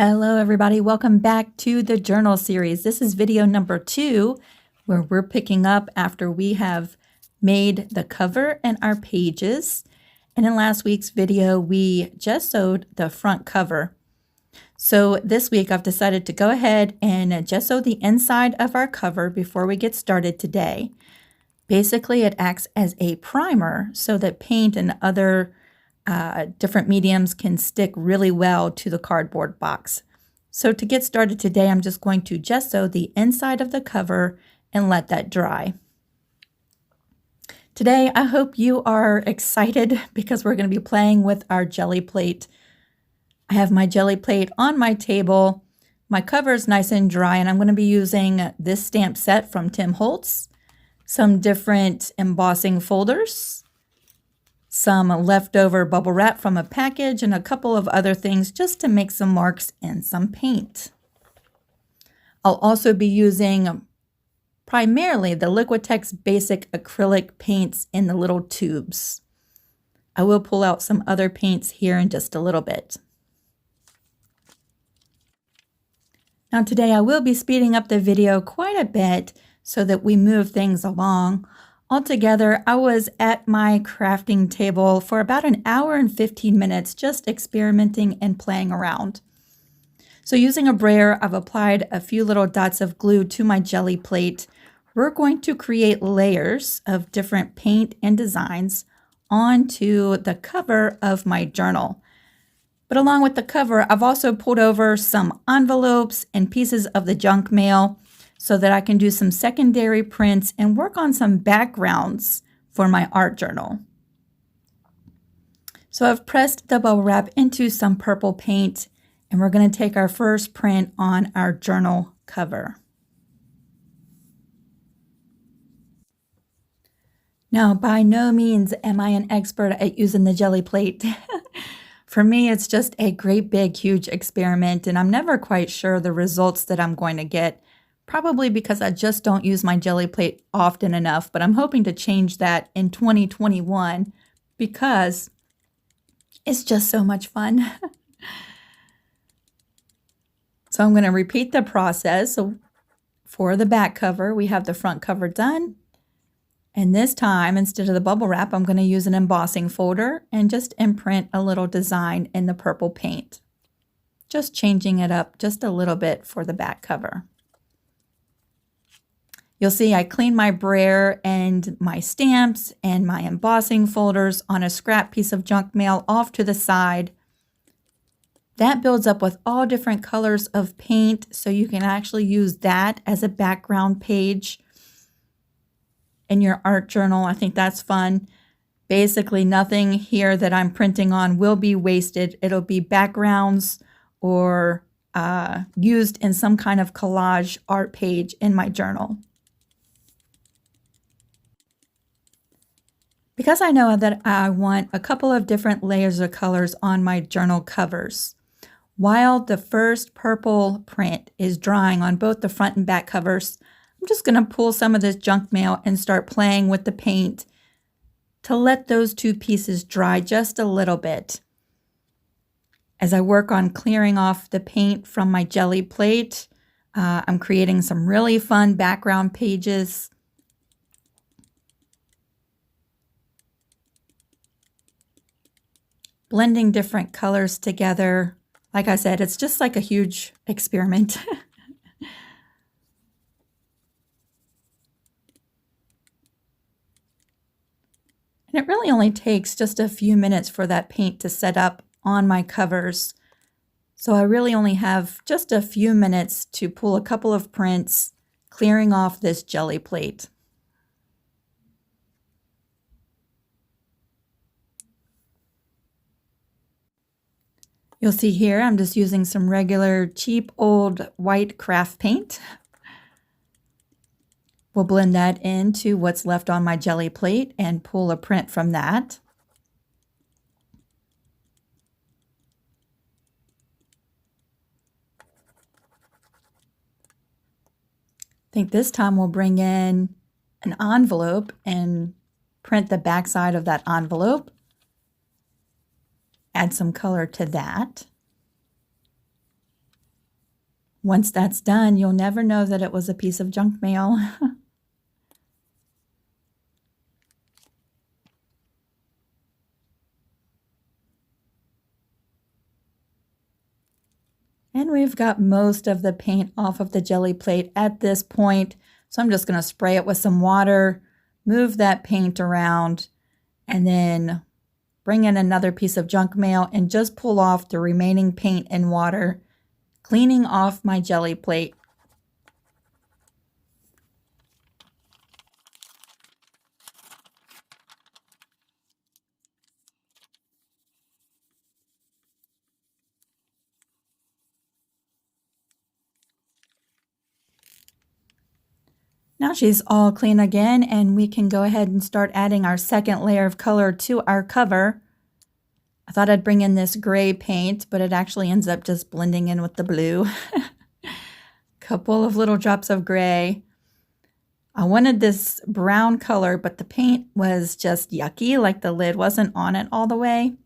Hello everybody, welcome back to the journal series. This is video number 2 where we're picking up after we have made the cover and our pages. And in last week's video, we just sewed the front cover. So this week I've decided to go ahead and just sew the inside of our cover before we get started today. Basically, it acts as a primer so that paint and other different mediums can stick really well to the cardboard box. So to get started today, I'm just going to gesso the inside of the cover and let that dry. Today, I hope you are excited because we're going to be playing with our Gelli Plate. I have my Gelli Plate on my table. My cover is nice and dry, and I'm going to be using this stamp set from Tim Holtz, some different embossing folders, some leftover bubble wrap from a package, and a couple of other things just to make some marks and some paint. I'll also be using primarily the Liquitex basic acrylic paints in the little tubes. I will pull out some other paints here in just a little bit. Now today I will be speeding up the video quite a bit so that we move things along. Altogether, I was at my crafting table for about an hour and 15 minutes just experimenting and playing around. So using a brayer, I've applied a few little dots of glue to my Gelli Plate. We're going to create layers of different paint and designs onto the cover of my journal. But along with the cover, I've also pulled over some envelopes and pieces of the junk mail so that I can do some secondary prints and work on some backgrounds for my art journal. So I've pressed the bubble wrap into some purple paint, and we're going to take our first print on our journal cover. Now, by no means am I an expert at using the Gelli Plate. For me, it's just a great big huge experiment, and I'm never quite sure the results that I'm going to get. Probably because I just don't use my Gelli Plate often enough, but I'm hoping to change that in 2021 because it's just so much fun. So I'm going to repeat the process. So for the back cover, we have the front cover done. And this time, instead of the bubble wrap, I'm going to use an embossing folder and just imprint a little design in the purple paint. Just changing it up just a little bit for the back cover. You'll see I cleaned my brayer and my stamps and my embossing folders on a scrap piece of junk mail off to the side. That builds up with all different colors of paint, so you can actually use that as a background page in your art journal. I think that's fun. Basically, nothing here that I'm printing on will be wasted. It'll be backgrounds or used in some kind of collage art page in my journal. Because I know that I want a couple of different layers of colors on my journal covers, while the first purple print is drying on both the front and back covers, I'm just going to pull some of this junk mail and start playing with the paint to let those two pieces dry just a little bit. As I work on clearing off the paint from my Gelli Plate, I'm creating some really fun background pages. Blending different colors together. Like I said, it's just like a huge experiment. And it really only takes just a few minutes for that paint to set up on my covers. So I really only have just a few minutes to pull a couple of prints, clearing off this Gelli Plate. You'll see here I'm just using some regular cheap old white craft paint. We'll blend that into what's left on my Gelli Plate and pull a print from that. I think this time we'll bring in an envelope and print the back side of that envelope. Add some color to that. Once that's done, you'll never know that it was a piece of junk mail. And we've got most of the paint off of the Gelli plate at this point. So I'm just going to spray it with some water, move that paint around, and then bring in another piece of junk mail and just pull off the remaining paint and water, cleaning off my Gelli plate. Now she's all clean again, and we can go ahead and start adding our second layer of color to our cover. I thought I'd bring in this gray paint, but it actually ends up just blending in with the blue. Couple of little drops of gray. I wanted this brown color, but the paint was just yucky, like the lid wasn't on it all the way.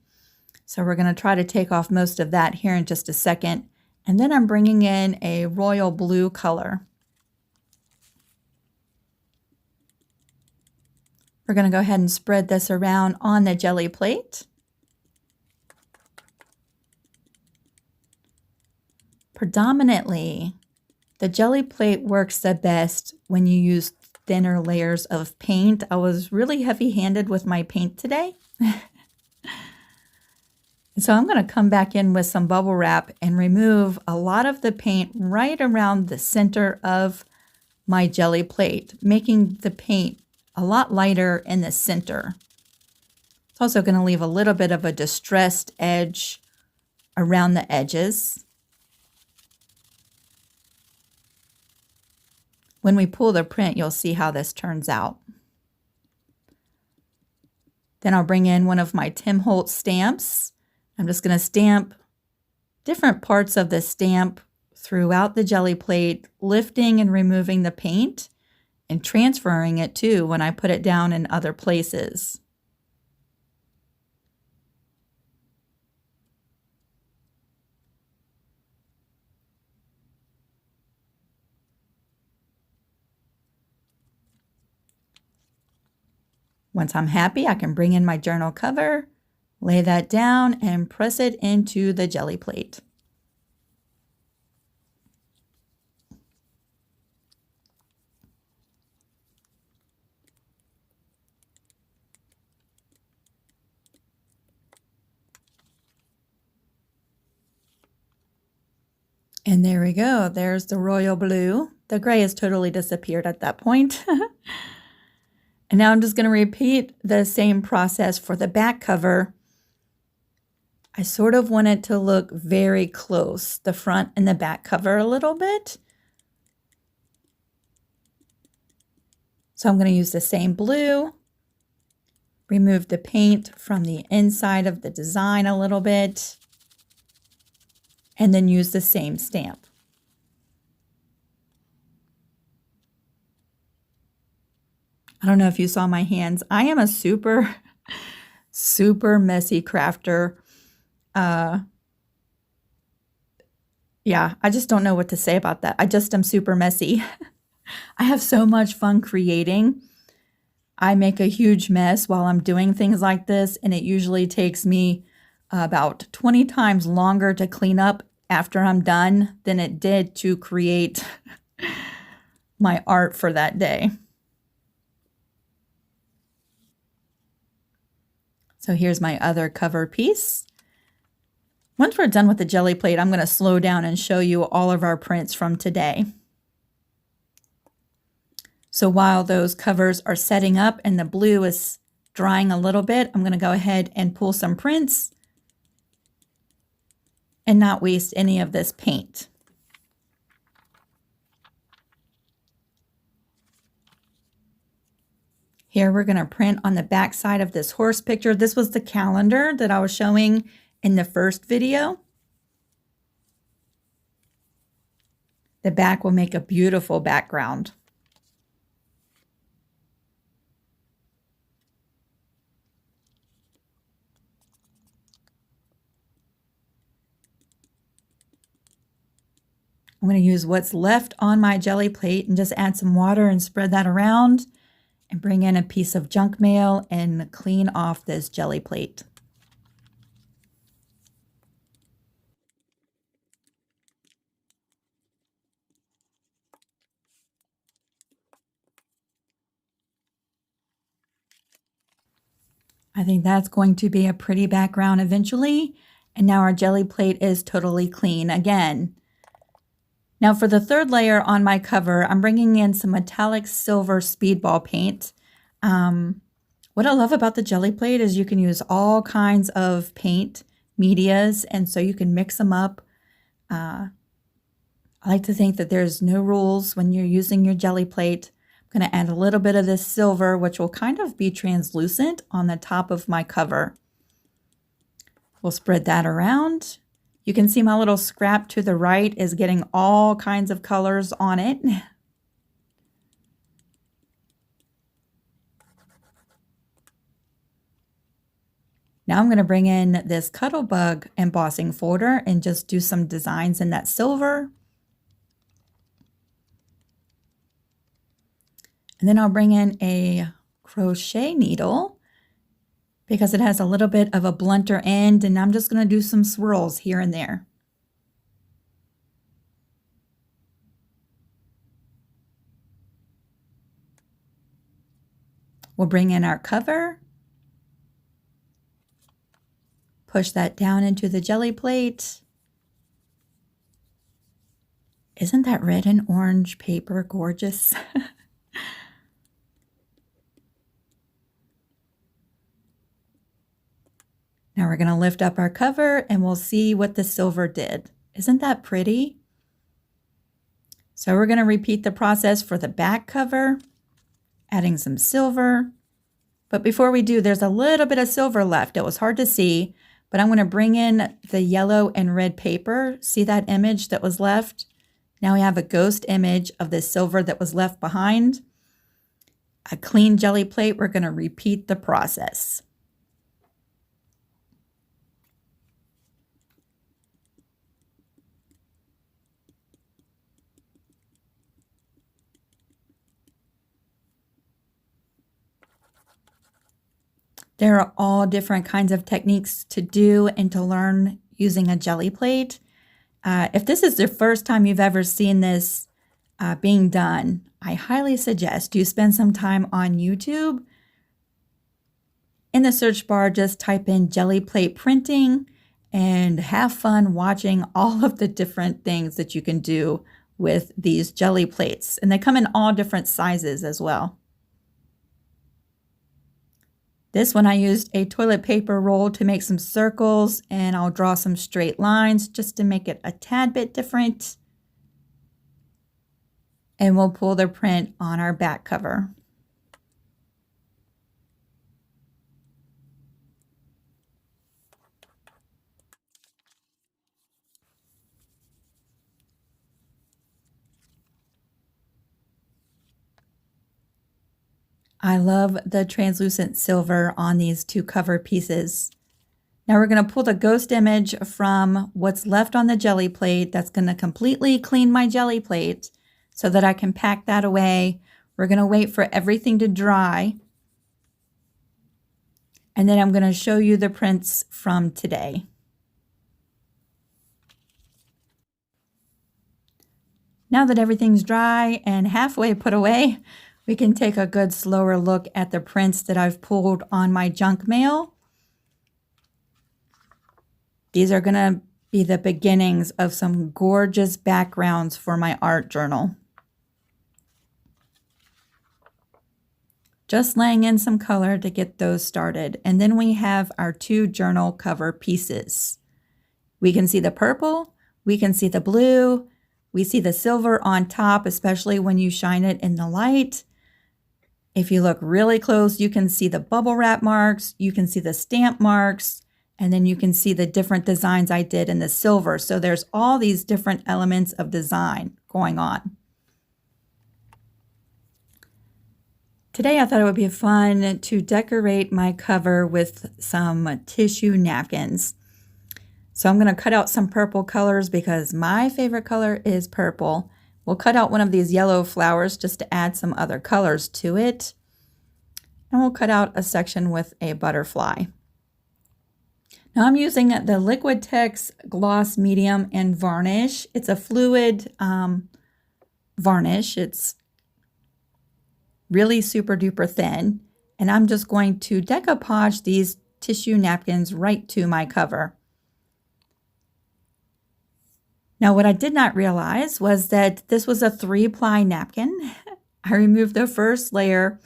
So we're going to try to take off most of that here in just a second. And then I'm bringing in a royal blue color. We're going to go ahead and spread this around on the Gelli plate. Predominantly, the Gelli plate works the best when you use thinner layers of paint. I was really heavy-handed with my paint today. So I'm going to come back in with some bubble wrap and remove a lot of the paint right around the center of my Gelli plate, making the paint a lot lighter in the center. It's also going to leave a little bit of a distressed edge around the edges. When we pull the print, you'll see how this turns out. Then I'll bring in one of my Tim Holtz stamps. I'm just going to stamp different parts of the stamp throughout the Gelli plate, lifting and removing the paint and transferring it too when I put it down in other places. Once I'm happy, I can bring in my journal cover, lay that down, and press it into the Gelli plate. And there we go. There's the royal blue. The gray has totally disappeared at that point. And now I'm just going to repeat the same process for the back cover. I sort of want it to look very close, the front and the back cover a little bit. So I'm going to use the same blue, remove the paint from the inside of the design a little bit, and then use the same stamp. I don't know if you saw my hands. I am a super messy crafter. Yeah, I just don't know what to say about that. I just am super messy. I have so much fun creating. I make a huge mess while I'm doing things like this, and it usually takes me about 20 times longer to clean up after I'm done than it did to create my art for that day. So here's my other cover piece. Once we're done with the Gelli plate, I'm going to slow down and show you all of our prints from today. So while those covers are setting up and the blue is drying a little bit, I'm going to go ahead and pull some prints and not waste any of this paint. Here we're going to print on the back side of this horse picture. This was the calendar that I was showing in the first video. The back will make a beautiful background. I'm going to use what's left on my jelly plate and just add some water and spread that around and bring in a piece of junk mail and clean off this jelly plate. I think that's going to be a pretty background eventually. And now our jelly plate is totally clean again. Now for the third layer on my cover, I'm bringing in some metallic silver speedball paint. What I love about the jelly plate is you can use all kinds of paint medias, and so you can mix them up. I like to think that there's no rules when you're using your jelly plate. I'm going to add a little bit of this silver, which will kind of be translucent on the top of my cover. We'll spread that around. You can see my little scrap to the right is getting all kinds of colors on it. Now I'm going to bring in this Cuttlebug embossing folder and just do some designs in that silver. And then I'll bring in a crochet needle because it has a little bit of a blunter end, and I'm just going to do some swirls here and there. We'll bring in our cover, push that down into the jelly plate. Isn't that red and orange paper gorgeous? Now we're going to lift up our cover and we'll see what the silver did. Isn't that pretty? So we're going to repeat the process for the back cover, adding some silver. But before we do, there's a little bit of silver left. It was hard to see, but I'm going to bring in the yellow and red paper. See that image that was left? Now we have a ghost image of the silver that was left behind. A clean jelly plate, we're going to repeat the process. There are all different kinds of techniques to do and to learn using a jelly plate. If this is the first time you've ever seen this being done, I highly suggest you spend some time on YouTube. In the search bar, just type in jelly plate printing and have fun watching all of the different things that you can do with these jelly plates. And they come in all different sizes as well. This one I used a toilet paper roll to make some circles, and I'll draw some straight lines just to make it a tad bit different. And we'll pull the print on our back cover. I love the translucent silver on these two cover pieces. Now we're going to pull the ghost image from what's left on the jelly plate. That's going to completely clean my jelly plate so that I can pack that away. We're going to wait for everything to dry. And then I'm going to show you the prints from today. Now that everything's dry and halfway put away, we can take a good slower look at the prints that I've pulled on my junk mail. These are going to be the beginnings of some gorgeous backgrounds for my art journal. Just laying in some color to get those started. And then we have our two journal cover pieces. We can see the purple, we can see the blue, we see the silver on top, especially when you shine it in the light. If you look really close, you can see the bubble wrap marks, you can see the stamp marks, and then you can see the different designs I did in the silver. So there's all these different elements of design going on. Today I thought it would be fun to decorate my cover with some tissue napkins. So I'm going to cut out some purple colors because my favorite color is purple. We'll cut out one of these yellow flowers just to add some other colors to it. And we'll cut out a section with a butterfly. Now I'm using the Liquitex Gloss Medium and Varnish. It's a fluid varnish. It's really super duper thin. And I'm just going to decoupage these tissue napkins right to my cover. Now what I did not realize was that this was a 3-ply napkin. I removed the first layer,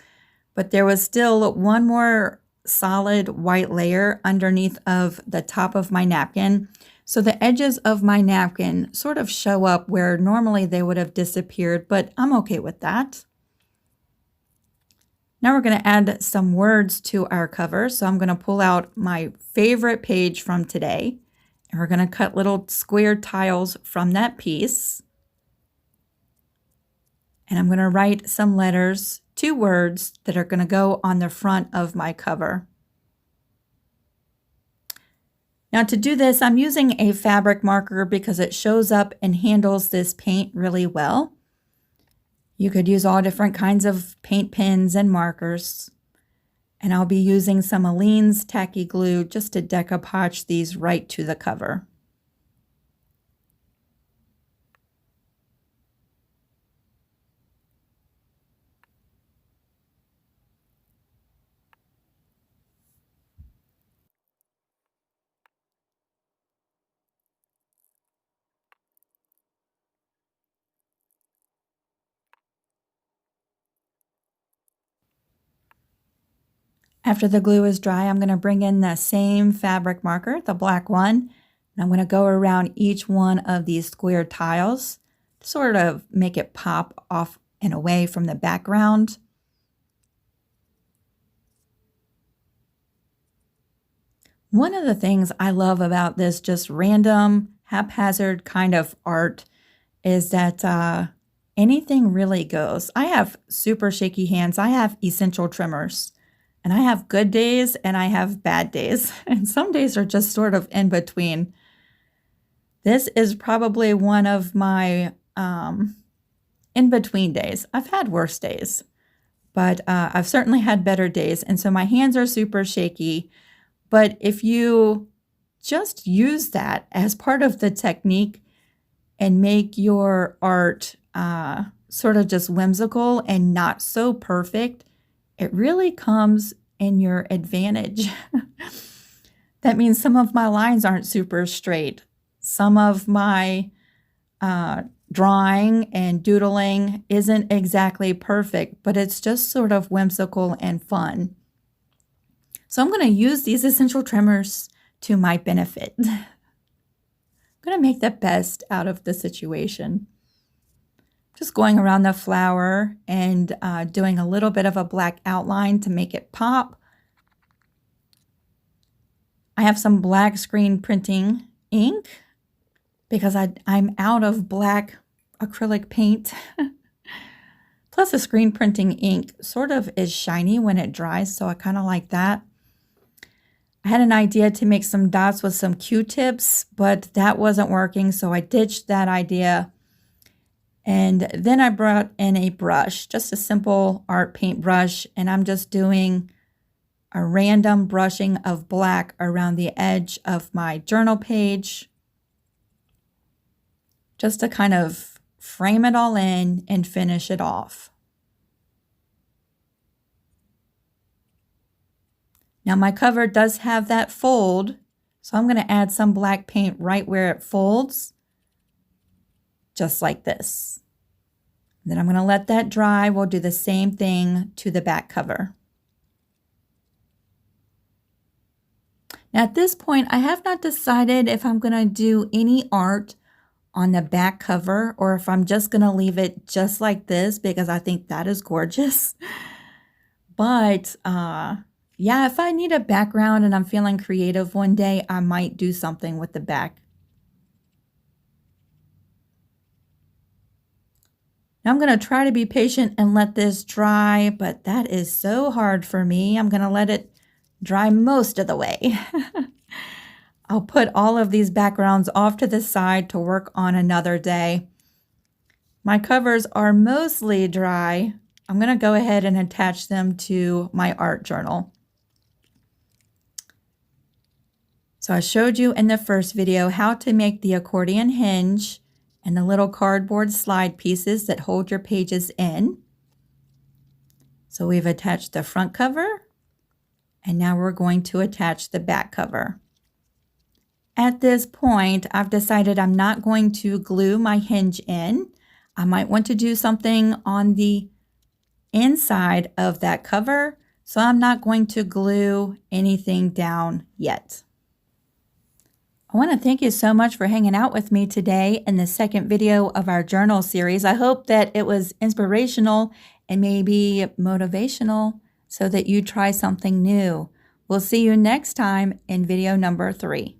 but there was still one more solid white layer underneath of the top of my napkin. So the edges of my napkin sort of show up where normally they would have disappeared, but I'm okay with that. Now we're going to add some words to our cover. So I'm going to pull out my favorite page from today, and we're going to cut little square tiles from that piece. And I'm going to write some letters, 2 words that are going to go on the front of my cover. Now to do this, I'm using a fabric marker because it shows up and handles this paint really well. You could use all different kinds of paint pens and markers. And I'll be using some Aleene's tacky glue just to decoupage these right to the cover. After the glue is dry, I'm going to bring in the same fabric marker, the black one, and I'm going to go around each one of these square tiles to sort of make it pop off and away from the background. One of the things I love about this just random, haphazard kind of art is that anything really goes. I have super shaky hands. I have essential tremors. And I have good days and I have bad days. And some days are just sort of in between. This is probably one of my in-between days. I've had worse days, but I've certainly had better days. And so my hands are super shaky. But if you just use that as part of the technique and make your art sort of just whimsical and not so perfect, it really comes in your advantage. That means some of my lines aren't super straight. Some of my drawing and doodling isn't exactly perfect, but it's just sort of whimsical and fun. So I'm going to use these essential tremors to my benefit. I'm going to make the best out of the situation. Just going around the flower and doing a little bit of a black outline to make it pop. I have some black screen printing ink because I'm out of black acrylic paint. Plus the screen printing ink sort of is shiny when it dries, so I kind of like that. I had an idea to make some dots with some Q-tips, but that wasn't working, so I ditched that idea. And then I brought in a brush, just a simple art paint brush, and I'm just doing a random brushing of black around the edge of my journal page, just to kind of frame it all in and finish it off. Now my cover does have that fold, so I'm going to add some black paint right where it folds, just like this. Then I'm going to let that dry. We'll do the same thing to the back cover. Now at this point, I have not decided if I'm going to do any art on the back cover or if I'm just going to leave it just like this because I think that is gorgeous. But yeah, if I need a background and I'm feeling creative one day, I might do something with the back. Now I'm going to try to be patient and let this dry, but that is so hard for me. I'm going to let it dry most of the way. I'll put all of these backgrounds off to the side to work on another day. My covers are mostly dry. I'm going to go ahead and attach them to my art journal. So I showed you in the first video how to make the accordion hinge and the little cardboard slide pieces that hold your pages in. So we've attached the front cover, and now we're going to attach the back cover. At this point, I've decided I'm not going to glue my hinge in. I might want to do something on the inside of that cover, so I'm not going to glue anything down yet. I want to thank you so much for hanging out with me today in the second video of our journal series. I hope that it was inspirational and maybe motivational so that you try something new. We'll see you next time in video number 3.